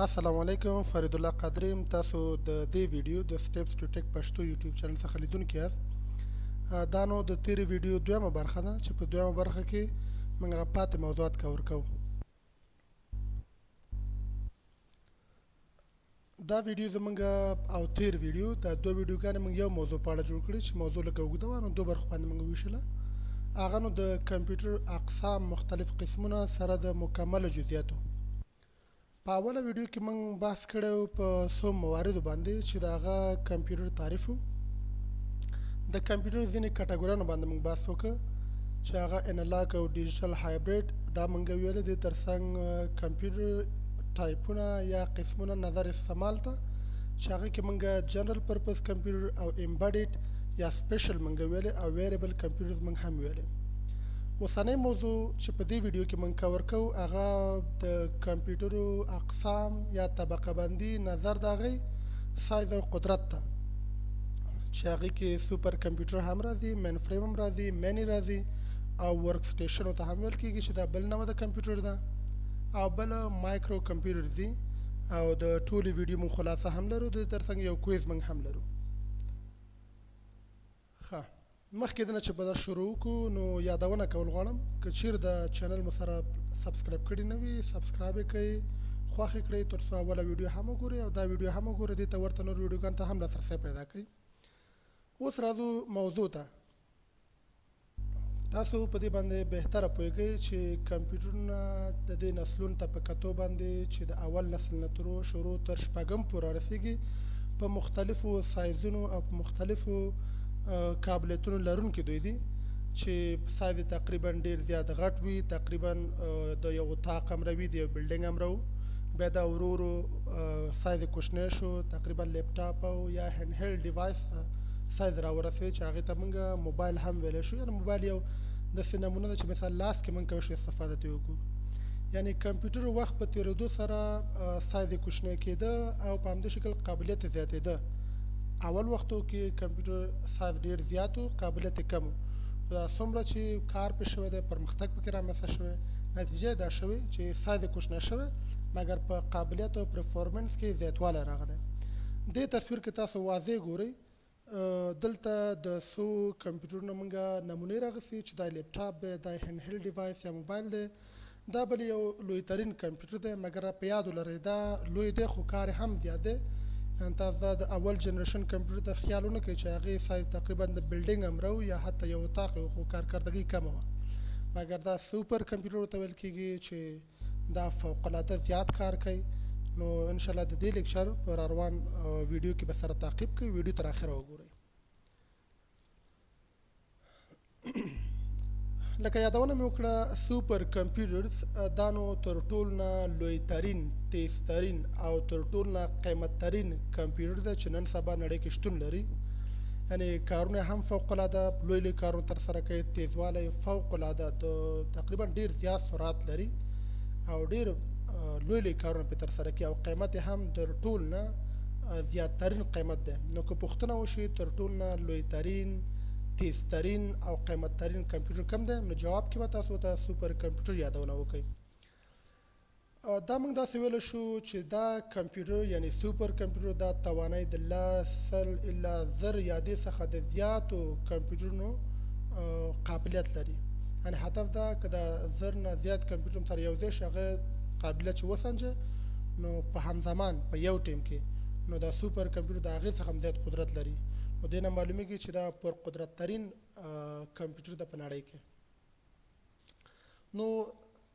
السلام علیکم، فرید الله قادری یم. تاسو د دې ویډیو د سټیپس ټو ټیک پښتو یوټیوب چینل څخه لیدونکي یاست. دا نو د تیرې ویډیو دویمه برخه ده چې په دویمه برخه کې موږ هغه پاتې موضوعات کور کوو. دا ویډیو زموږ او تیر ویډیو دا دوه ویډیوګانې موږ یو موضوع په اړه جوړ کړي چې موضوع لږه اوږده وه، نو دوه برخو باندې موږ وویشله. هغه نو د کمپیوټر اقسام مختلف قسمونه سره د مکمله جزئیاتو. په اوله ویډیو کې موږ بحث کړی و په څو مواردو باندې چې د هغه کمپیوټر تعریف و. د کمپیوټر ځینې کټګوریانو باندې موږ بحث وکړ چې هغه انالاګ او ډیجیټل هایبریډ دا موږ ویل. د ترڅنګ کمپیوټر ټایپونه یا قسمونه نظر استعمال ته چې هغه کې موږ جنرال پرپز کمپیوټر او امبیډډ یا سپیشل موږ ویل او ویریبل کمپیوټرز موږ هم ویل. اوسنۍ موضوع چې په دې ویډیو کې موږ کور کوو هغه د کمپیوټرو اقسام یا طبقه بندي نظر د هغې سایز او قدرت ته چې هغې کې سوپر کمپیوټر هم راځي، مین فریم هم راځي، میني راځي او ورک سټیشنو ته هم ویل کېږي چې دا بل نوع د کمپیوټر ده، او بله مایکرو کمپیوټر دي. او د ټولې ویډیو موږ خلاصه هم لرو، د ترڅنګ یو کویز موږ هم لرو. ښه، مخکې دنه چې به در شروع وکړو نو یادونه کول غواړم که چیرې د چینل مو سره سبسکرایب کړي نه وي سبسکرایب یې کړئ، خوښ یې کړئ تر څو اوله ویډیو هم وګورئ او دا ویډیو هم وګورئ، دې ته ورته نور ویډیوګانو ته هم لاسرسی پیدا کړئ. اوس راځو موضوع ته. تاسو په دې باندې بهتره پوهیږئ چې کمپیوټرونه د دې نسلونو ته په کتو باندې چې د اول نسل نه شروع تر شپږم پورې رسیږي په مختلفو سایزونو او په مختلفو قابلیتونو لرونکي دوی دي چې سایز تقریبا ډیر زیات غټ وي، تقریبا د یو اطاق امره وي، د یو بلډینګ امره و. بیا دا ورو ورو سایز کوچنی شو، تقریبا لیپټاپ او یا هینډ هیلډ ډیوایس سایز راورسېد چې هغې ته موږ موبایل هم ویلی شو. یعنې موبایل یو داسې نمونه ده چې مثال لاس کې موږ کولی شو استفاده ترې وکړو. یعنې کمپیوټر وخت په تېرېدو سره سایز یې کوچنی کېده او په همدې شکل قابلیت یې زیاتېده. اول وختو کې کمپیوټر سایز ډېر زیات و، قابلیت یې کم و. دا څومره چې کار پرې شوی دی، پرمختګ پکې رامنځته شوی، نتیجه یې دا شوې چې سایز یې کوچنی شوی مګر په قابلیت او پرفورمنس کې زیاتوالی راغلی. دې تصویر کې تاسو واضح ګورئ دلته د څو کمپیوټرونو موږ نمونې راغستې چې دا لیپټاپ دی، دا هینډ هیلډ ډیوایس یا موبایل دی، دا بل یو لوی ترین کمپیوټر دی مګر په یاد ولرئ دا لوی دی خو کار هم زیات دی. تاسو دا د اول جنریشن کمپیوټر ته خیال ونه کړئ چې هغې سایز تقریبا د بلډینګ امره و یا حتی یو اطاق و خو کارکردګي کمه وه، مګر دا سوپر کمپیوټر ورته ویل کېږي چې دا فوق العاده زیات کار کوي. نو انشاءالله د دې لیکچر په راروان ویډیو کې به سره تعقیب کوئ، ویډیو تر اخره وګورئ. لکه یادونه مې وکړه سوپر کمپیوټرز دا نو تر ټولو نه لوی ترین، تیز ترین او تر ټولو نه قیمت ترین کمپیوټر دی چې نن سبا نړۍ کې شتون لري. یعنې کارونه هم فوق العاده لوی لوی کارونه ترسره کوي، تیزوالی فوق العاده تقریبا ډېر زیات سرعت لري او ډېر لوی لوی کارونه پرې ترسره کوي او قیمت یې هم تر ټولو نه زیاتترین قیمت دی. نو که پوښتنه وشي تر ټولو نه لوی ترین، تیز ترین او قیمت ترین کمپیوټر کوم دی، نو جواب کې به تاسو ته سوپر کمپیوټر یادونه وکړئ. دا موږ داسې ویلی شو چې دا کمپیوټر یعنې سوپر کمپیوټر دا توانایي د 100 الا 1000 یا دې څخه د زیاتو کمپیوټرونو قابلیت لري. یعنې هدف دا که د 1000 نه زیات کمپیوټر سره یو ځای شي هغه قابلیت چې وسنجه نو په همزمان په یو ټیم کې نو دا سوپر کمپیوټر د هغې څخه هم زیات قدرت لري. نو دې نه معلومیږي چې دا پر قدرت ترین کمپیوټر ده په نړۍ کې. نو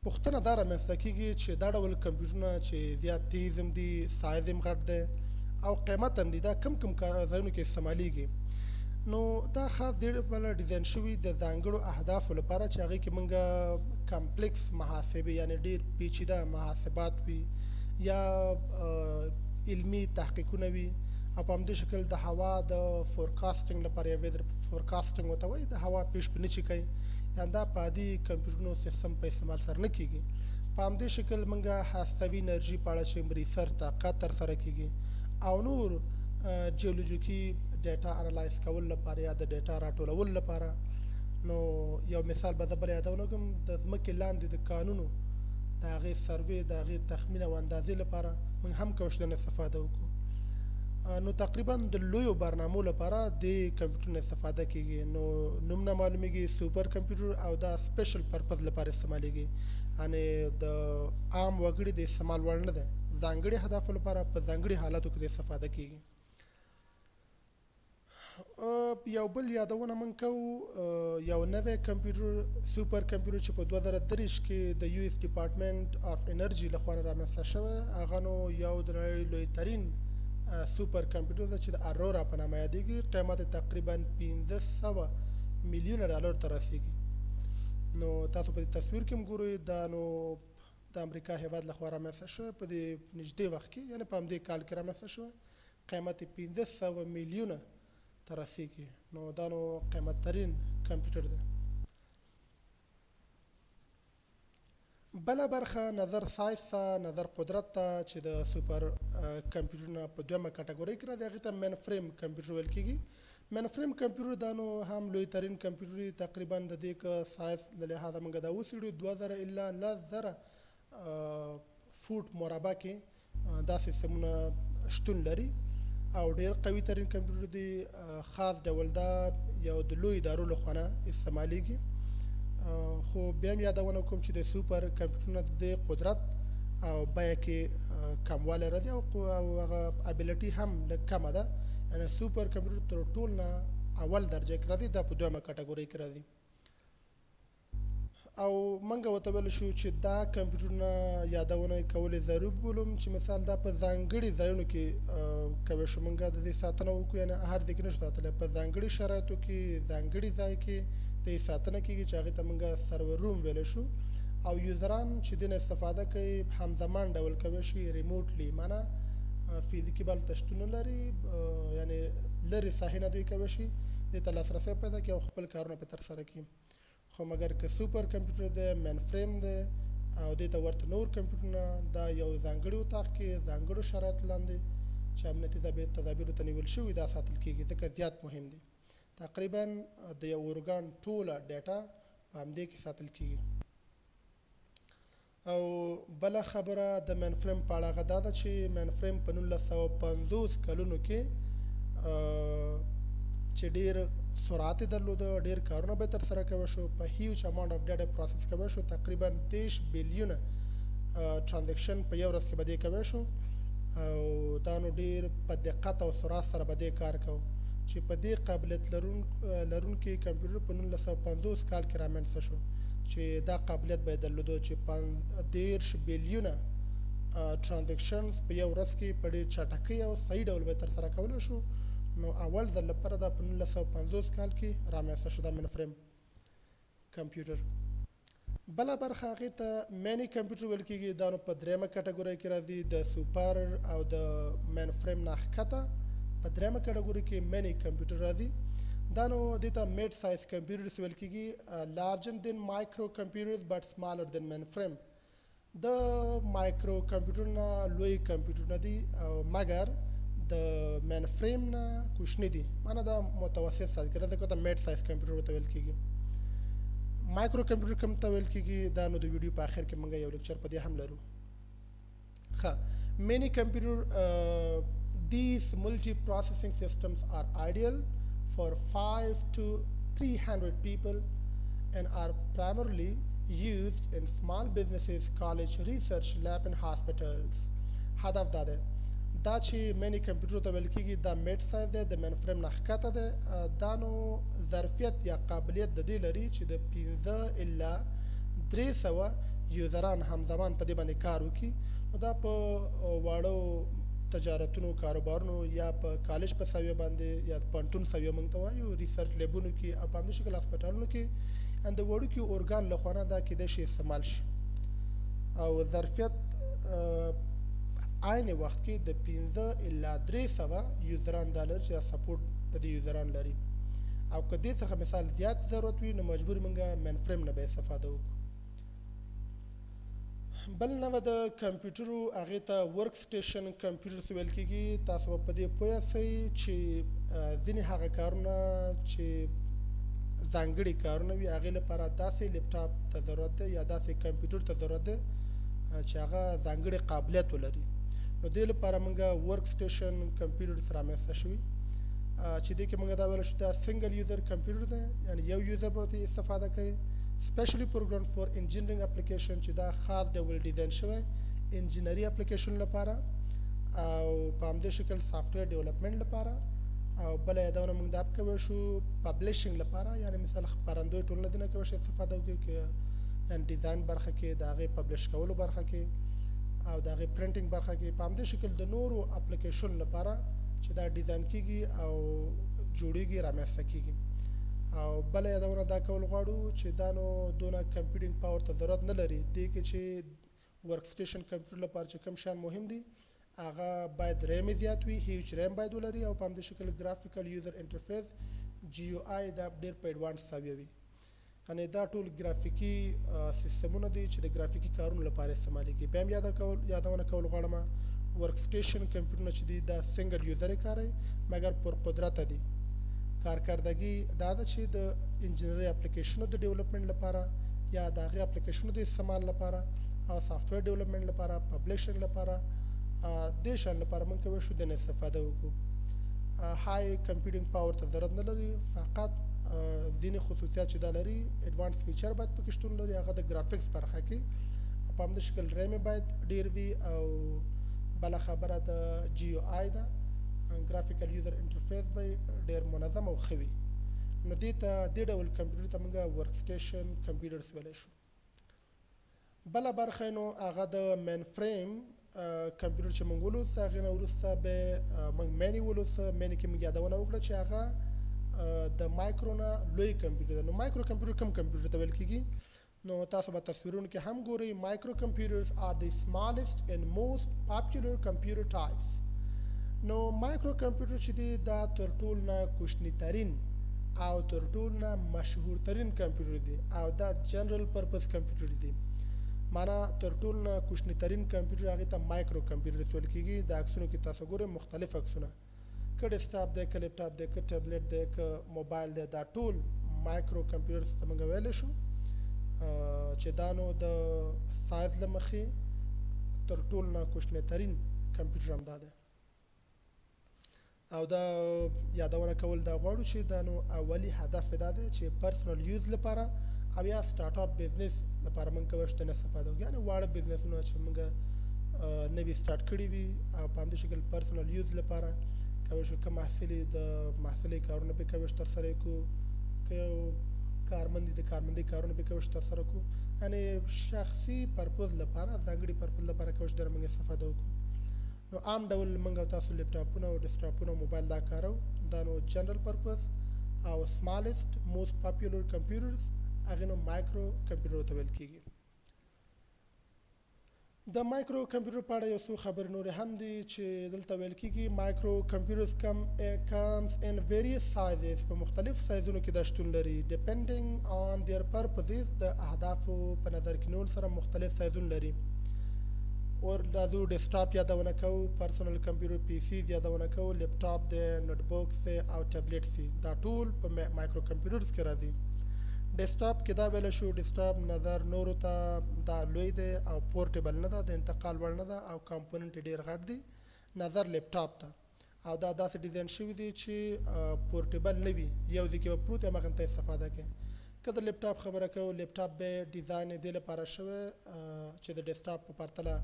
پوښتنه دا رامنځته کېږي چې دا ډول کمپیوټرونه چې زیات تیز هم دي، سایز هم غټ دی او قیمت هم دي، دا کم ځایونو کې استعمالیږي. نو دا خاص ډېر بله ډیزاین شوي د ځانګړو اهدافو لپاره چې هغې کې موږ کمپلیکس محاسبې یعنې ډېر پیچیده محاسبات وي یا علمي تحقیقونه وي او په همدې شکل د هوا د فورکاسټنګ لپاره یا ویدر فورکاسټنګ ورته وایي د هوا پیشبیني چې کوي، یعنې دا په عادي کمپیوټرونو سیستم په استعمال سره نه کېږي. په همدې شکل موږ هستوي انرژي په اړه چې ریسرچ تحقیقات ترسره کېږي او نور جیولوژیکي ډیټا انالایز کول لپاره یا د ډیټا راټولولو لپاره. نو یو مثال به زه بل یادونه وکړم د ځمکې لاندې د کانونو د هغې سروې، د هغې تخمین او اندازې لپاره موږ هم کولی شو استفاده وکړو. نو تقریبا د لویو برنامو لپاره د کمپیوټر نه استفاده کیږي. نو نوم نه معلومیږي سوپر کمپیوټر او دا سپیشل پرپز لپاره استعمالیږي، یعنی د عام وګړي د استعمال وړ نه ده، ځانګړي هدف لپاره په ځانګړي حالاتو کې استفاده کیږي. یو بل یادونه من کوو، یو نوی کمپیوټر سوپر کمپیوټر چې په 2023 کې د یو اس ډپارټمنټ اف انرژي لخوا رامنځته شوی، هغه نو یو د نړۍ لوی ترین سوپر کمپیوټر ده چې د ارورا په نامه یادېږي. قیمت تقریبا 1500 میلیونه ډالر ته رسیږي. نو تاسو په تصویر کې ګورئ، دا نو د امریکا هیواد لخوا رامنځته شوی په دې نږدې وخت کې، یعنی په همدې کال کې رامنځته شوی. قیمت 1500 میلیونه ته رسیږي. نو دا نو قیمت ترین کمپیوټر ده. بله برخه نظر سایز ته، نظر قدرت ته، چې د سوپر کمپیوټرونه په دویمه کټګورۍ کې راځي، هغې ته مین فریم کمپیوټر ویل کېږي. مین فریم کمپیوټر دا نو هم لوی ترین کمپیوټر دی. تقریبا د دې که سایز له لحاظه موږ دا وڅېړو 2000 الا 10000 فوټ مربع کې دا سیستمونه شتون لري او ډېر قوي ترین کمپیوټر دی. خاص ډول دا یو د لوی ادارو لخوا نه استعمالیږي. خو بیا هم یادونه کوم چې د سوپر کمپیوټرونه د قدرت او بیه کې کموالی راځي او هغه ابیلیټي هم لږ کمه ده، یعنی سوپر کمپیوټر تر ټول نه اول درجه کې راځي، دا په دویمه کټګورۍ کې راځي. او موږ ورته ویلی شو چې دا کمپیوټرونه یادونه کول ضرور بولم، چې مثال دا په ځانګړي ځایونو کې کولی شو موږ د دې ساتنه وکړو، یعنی هر ځای کې نه شو ساتلی، په ځانګړي شرایطو کې ځانګړي ځای کې د ساتنه کېږي چې هغې ته موږ سرور روم ویلی شو. او یوزران چې دې نه استفاده کوي همزمان ډول کولی شي ریموټلی، معنا فزیکي بل ته شتون نه لري، یعنی لرې ساحې نه دوی کولی شي دې ته لاسرسی پیدا کړي او خپل کارونه پرې ترسره کړي. خو مګر که سوپر کمپیوټر دی، مین فریم دی او دې ته ورته نور کمپیوټرونه، دا یو ځانګړي اطاق کې ځانګړو شرایطو لاندې چې امنیتي تدابیرو ته نیول شوي دا ساتل کېږي، ځکه زیات مهم دی. تقریبا د یو ارګان ټوله ډیټا په همدې کې ساتل کېږي. او بله خبره د مین فریم په اړه هغه دا ده چې مین فریم په 1950 کلونو کې چې ډېر سرعت یې درلوده، ډېر کارونه به یې ترسره کوی شو، په هیوج اماونټ اف ډیټا پروسس کوی شو، تقریبا 23 بلیونه ټرانزیکشن په یو ورځ کې به دې کوی شو. او دا نو ډېر په دقت او سرعت سره به دې کار کوو، چې په دې قابلیت لرونکي کمپیوټر په 1950 کال کې رامنځته شو، چې دا قابلیت به یې درلودو چې 13 بلیونه ټرانزیکشنز په یو ورځ کې په ډېر چټکۍ او صحیح ډول به یې ترسره کولی شو. نو اول ځل لپاره دا په 1950 کال کې رامنځته شو دا مین فریم کمپیوټر. بله برخه هغې ته مینی کمپیوټر ویل کېږي. دا نو په درېیمه کټګورۍ کې راځي، د سوپر او د مین فریم نه ښکته په درېیمه کټګورۍ کې مینی کمپیوټر راځي. دا نو دې ته میډ سایز کمپیوټرز ویل کېږي، لارجر دین مایکرو کمپیوټرز بټ سمالر دین مین فریم. د مایکرو کمپیوټر نه لوی کمپیوټرونه دي او مګر د مین فریم نه کوچني دي، معنا دا متوسط سایز کې راځي، ځکه میډ سایز کمپیوټر ورته ویل کېږي. مایکرو کمپیوټر کوم ته ویل کېږي، دا نو د ویډیو په آخر کې موږ یو لیکچر په دې هم لرو. ښه، مینی کمپیوټر these multi-processing systems are ideal for 5 to 300 people and are primarily used in small businesses, college research lab and hospitals. هدف دا ده دا چې مینی کمپیوټر ته ویل کېږي دا میډ سایز دی، د مین فریم نه ښکته دی. دا نو ظرفیت یا قابلیت د دې لري چې د 15 الا 300 یوزران همزمان په دې باندې کار وکړي. نو دا په واړو تجارتونو، کاروبارونو یا په کالج په سویه باندې یا پوهنتون سویه موږ ته وایو، ریسرچ لیبونو کې او په همدې شکل هسپتالونو کې د وړوکي ارګان له خوا نه دا کېدای شي استعمال شي. او ظرفیت عین وخت کې د 15 الا 300 یوزران ډالر چې سپورټ د دې یوزران لري. او که دې څخه مثال زیات ضرورت وي نو مجبور موږ مین فریم نه به استفاده وکړو. بل نوع د کمپیوټرو هغې ته ورک سټیشن کمپیوټرز ویل کېږي. تاسو به په دې پوه یاستئ چې ځینې هغه کارونه چې ځانګړي کارونه وي هغې لپاره داسې لیپټاپ ته ضرورت دی یا داسې کمپیوټر ته ضرورت دی چې هغه ځانګړي قابلیت ولري. نو دې لپاره موږ ورک سټیشن کمپیوټرز رامنځته شوي چې دې کې موږ دا ویلی شو دا سنګل یوزر کمپیوټر دی یعنې یو یوزر به ورته استفاده کوي سپیشلی پروګرام فور انجینرینګ اپلیکیشن چې دا خاص ډول ډیزاین شوی انجینري اپلیکیشن لپاره او په همدې شکل سافټویر ډیولپمنټ لپاره او بله یادونه موږ دا کوی شو پبلیشنګ لپاره یعنې مثال خپرندوی ټولنه دې نه کوی شي استفاده وکړي که یعنې ډیزاین برخه کې د هغې پبلش کولو برخه کې او د هغې پرنټینګ برخه کې په همدې شکل د نورو اپلیکیشن لپاره چې دا ډیزاین کیږي او جوړیږي رامنځته کیږي او بله یادونه دا کول غواړو چې دا نو دونه کمپیوټینګ پاور ته ضرورت نه لري دې کې چې ورک سټیشن کمپیوټر لپاره چې کوم شیان مهم دي هغه باید ریم زیات وي هیوج ریم باید ولري او په همدې شکل ګرافیکل یوزر انټرفیس جی یو آی دا ډېر په ایډوانس سویه وي یعنې دا ټول ګرافیکي سیستمونه دي چې د ګرافیکي کارونو لپاره استعمالیږي بیا هم یادونه کول غواړم ورک سټیشن کمپیوټرونه چې دي دا سنګل یوزر یې کاروي مګر پر قدرته دي کارکردګي دا ده چې د انجینري اپلیکیشنو د ډیولپمنټ لپاره یا د هغې اپلیکیشنو د استعمال لپاره او سافټویر ډیولپمنټ لپاره پبلیشنګ لپاره دې شیانو لپاره موږ کولی شو دې نه استفاده وکړو های کمپیوټینګ پاور ته ضرورت نه لري فقط ځینې خصوصیات چې دا لري ایډوانس فیچر باید پکې شتون لري هغه د ګرافیکس برخه کې په همدې شکل ریم باید ډېر وي او بله خبره د جی یو آی ده ګرافیکل یوزر انټرفیس به ډېر منظم او ښه وي نو دې ډول کمپیوټر ته موږ ورک سټیشن کمپیوټرز ویلی شو بله برخه نو هغه د مین فریم کمپیوټر چې موږ ولوست هغې نه وروسته به موږ میني ولوست میني کې موږ یادونه وکړه چې هغه د مایکرو نه لوی کمپیوټر دی نو مایکرو کمپیوټر کوم کمپیوټر ته ویل کېږي نو تاسو به تصویرونو کې هم ګورئ مایکرو کمپیوټرز آر د سمالست اینډ موست پاپولر کمپیوټر ټایپس نو مایکرو کمپیوټر چې دی دا تر ټولو نه کوچني ترین او تر ټولو نه مشهور ترین کمپیوټر دی او دا جنرال پرپز کمپیوټر دی معنا تر ټولو نه کوچني ترین کمپیوټر هغې ته مایکرو کمپیوټر ویل کېږي د عکسونو کې تاسو ګورئ مختلف عکسونه که ډیسکټاپ دی که لیپټاپ دی که ټابلیټ دی که موبایل دی دا ټول مایکرو کمپیوټر ته موږ ویلی شو چې دا نو د سایز له مخې تر ټولو نه کوچنی ترین کمپیوټر همدا دی او دا یادونه کول دا غواړو چې دا نو اولی هدف دا دی چې پرسنل یوز لپاره او یا سټارټ اپ بزنس لپاره موږ کولی شو نه استفاده وکړو یعنې واړه بزنسونه چې موږ نوي سټارټ کړي وي او په همدې شکل پرسنل یوز لپاره کولی شو که محصلي کارونه پرې کولی شو ترسره یې کړو که یو کارمند د کارمندۍ کارونه پرې کولی شو ترسره کړو یعنې شخصي پرپوز لپاره ځانګړي پرپوز لپاره کولی شو ډېره موږ استفاده وکړو نو عام ډول موږ او تاسو لیپټاپونه او ډیسکټاپونه او موبایل دا کارو دا نو جنرال پرپز او سمالست موست پاپولر کمپیوټرز هغې نو مایکرو کمپیوټر ته ویل کېږي د مایکرو کمپیوټر په اړه یو څو خبرې نورې هم دي چې دلته ویل کېږي مایکرو کمپیوټرز کمز ان ویریس سایزز په مختلف سایزونو کې دا شتون لري ډیپینډینګ آن دیر پرپزز د اهدافو په نظر کې نیول سره مختلف سایزونه لري اور راځو ډیسکټاپ یادونه کوو پرسنل کمپیوټر پی سی یادونه کوو لیپټاپ دی نوټ بکس دی او ټابلیټس دي دا ټول په مایکرو کمپیوټرز کې راځي ډیسکټاپ کې دا ویل شو ډیسکټاپ نظر نورو ته دا لوی دی او پورټیبل نه ده د انتقال وړ نه ده او کمپوننټ ډېر غټ دی نظر لیپټاپ ته او دا داسې ډیزاین شوي دي چې پورټیبل نه وي یو ځای کې به پروت وي هماغه ته استفاده کوي که د لیپټاپ خبره کوو لیپټاپ به ډیزاین یې دې لپاره شوی چې د ډیسکټاپ په پرتله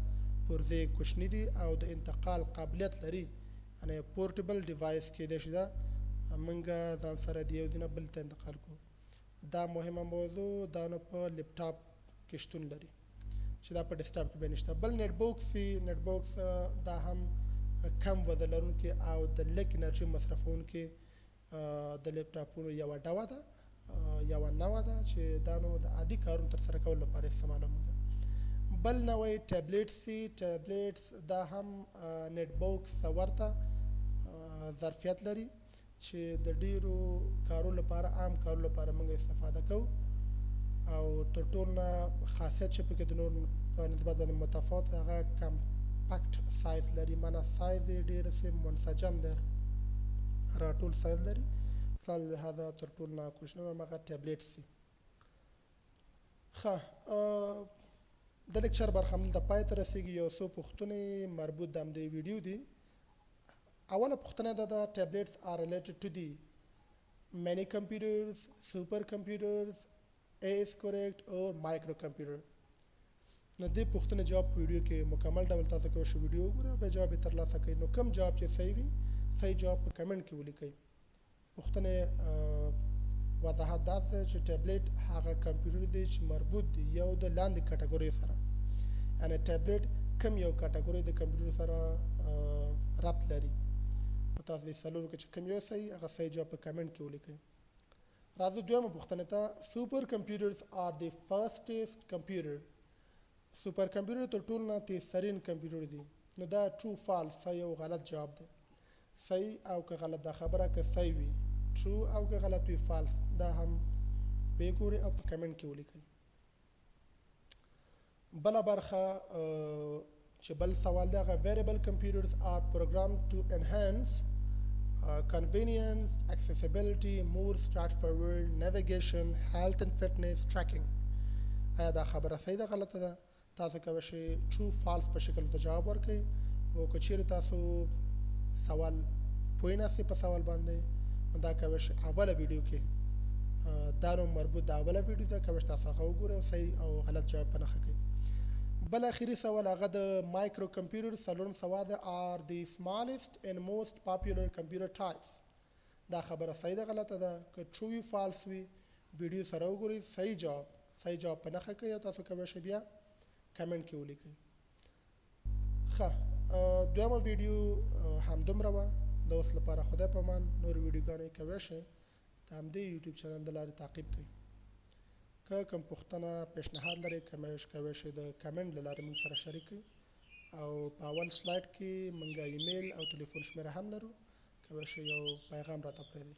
پرزې کوچني دي او د انتقال قابلیت لري یعنې پورټیبل ډیوایس کېدای شي دا موږ ځان سره د یو ځای نه بل ته انتقال کړو دا مهمه موضوع دا نو په لیپټاپ کې شتون لري چې دا په ډیسکټاپ کې به نشته بل نیټ بوکس دا هم کم وزن لرونکي او د لږ انرژي مصرفونکي د لیپټاپونو یوه ډوه ده یوه نوعه ده چې دا نو د عادي کارونو ترسره کولو لپاره استعمالومږي بل نوع ټابلیټس دا هم نیټ بوکس ورته ظرفیت لري چې د ډیرو کارو لپاره عام کارو لپاره موږ استفاده کوو او تر ټولو نه خاصیت چې پکې د نور په نسبت باندې متفاوت هغه کمپکټ سایز لري معنا سایز یې ډېر منسجم دی راټول سایز لري مثال لهذا تر ټولو نه کوچنی هماغه ټابلیټس دي ښه د لیکچر برخه همدلته پای ته رسیږي. یو څو پوښتنې مربوط د همدې ویډیو دي. اوله پوښتنه دا ده tablets are related to the many computers, supercomputers, A is correct or microcomputer. نو دې پوښتنې جواب په ویډیو کې مکمل ډول تاسو کولی شئ ویډیو وګورئ بیا جواب یې ترلاسه کړئ. نو کوم جواب چې صحیح وي صحیح جواب په کمنټ کې ولیکئ. پوښتنې وضاحت دا ده چې ټابلیټ هغه کمپیوټر دی چې مربوط دی یو د لاندې کټګورۍ سره، یعنې ټابلیټ کوم یو کټګورۍ د کمپیوټر سره ربط لري. نو تاسو د څلورو کې چې کوم یو صحیح هغه صحیح جواب په کمنټ کې ولیکئ. راځو دویمه پوښتنې ته. سوپر کمپیوټرز آر د فاسټیسټ کمپیوټر. سوپر کمپیوټر تر ټولو نه تیزترین کمپیوټر دی. نو دا ټرو فالس صحیح او غلط جواب دی. صحیح او که غلط دا خبره که صحیح وي ټرو او که غلط وي فالس دا هم وګورئ او په کمنټ کې ولیکئ. بله برخه چې بل سوال دی هغه ویریبل کمپیوټرز آر پروګرامډ ټو انهانس convenience, accessibility, more straightforward, navigation, health and fitness, tracking. آیا دا خبره صحیح ده غلطه ده؟ تاسو کولی شئ true false په شکل ته جواب ورکړئ. او که چیرې تاسو سوال پوه ناستئ په سوال باندې نو دا کولی شئ اوله ویډیو کې دا نو مربوط د اوله ویډیو ده کولی شئ تاسو هغه وګورئ او صحیح او غلط جواب په نښه کړئ. بل اخیری سوال هغه د مایکرو کمپیوټر څلورم سوال ده آر د smallest and most popular computer types. دا خبره صحیح ده غلطه ده؟ که ټرو وي فالس وي ویډیو سره وګورئ صحیح جواب په نښه کړئ او تاسو کولی شئ بیا کمنټ کې ولیکئ. ښه دویمه ویډیو همدومره وه. د اوس لپاره خدای په امان. نور ویډیوګانې کولی شئ د همدې یوټیوب چینل د لارې تعقیب کړئ. که کوم پوښتنه پیشنهاد لرئ کولی شئ د کمنټ له لارې موږ سره شریک کړئ. او په اول سلایډ کې موږ ایمیل او ټلیفون شمیره هم لرو. کولی شئ یو پیغام راته پرېږدئ.